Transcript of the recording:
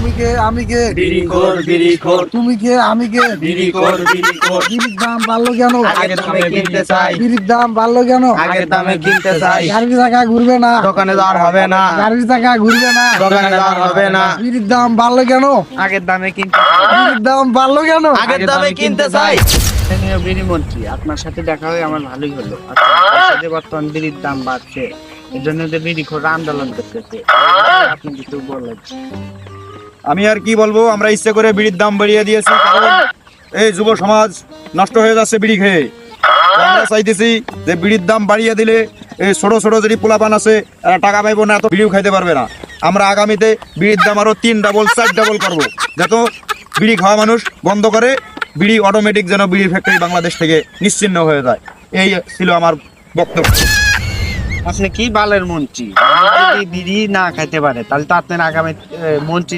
তুমি কে আমি কে বিড়িখোর তুমি কে আমি কে বিড়িখোর বিড়ির দাম বাড়লো কেন আগের দামে কিনতে চাই বিড়ির দাম বাড়লো কেন আগের দামে কিনতে চাই গাড়ির চাকা ঘুরবে না দোকানে যাওয়ার হবে না গাড়ির চাকা ঘুরবে না দোকানে যাওয়ার হবে না বিড়ির দাম বাড়লো কেন আগের দামে কিনতে বিড়ির দাম বাড়লো কেন আগের দামে কিনতে চাই। মাননীয় বিড়ি মন্ত্রী, আপনার সাথে দেখা হয়ে আমার ভালোই হলো। আচ্ছা, দেশে যে বর্তমান বিড়ির দাম বাড়ছে, এর জন্য যে বিড়িখোররা আন্দোলন করতেছে, আপনি কিছু বলেন। আমি আর কি বলবো, আমরা ইচ্ছে করে বিড়ির দাম বাড়িয়ে দিয়েছি, কারণ এই যুব সমাজ নষ্ট হয়ে যাচ্ছে বিড়ি খেয়ে। তো আমরা চাইতেছি যে বিড়ির দাম বাড়িয়ে দিলে এই ছোট ছোট যদি পোলাপান আছে এরা টাকা পাইবো না, এত বিড়িও খাইতে পারবে না। আমরা আগামীতে বিড়ির দাম আরো 3 ডাবল 4 ডাবল করবো, যাতে বিড়ি খাওয়া মানুষ বন্ধ করে বিড়ি অটোমেটিক যেন বিড়ির ফ্যাক্টরি বাংলাদেশ থেকে নিশ্চিহ্ন হয়ে যায়। এই ছিল আমার বক্তব্য। আপনি কি বালের মন্ত্রী? যদি বিড়ি না খাইতে পারে তাহলে তো আপনার আগামী মন্ত্রী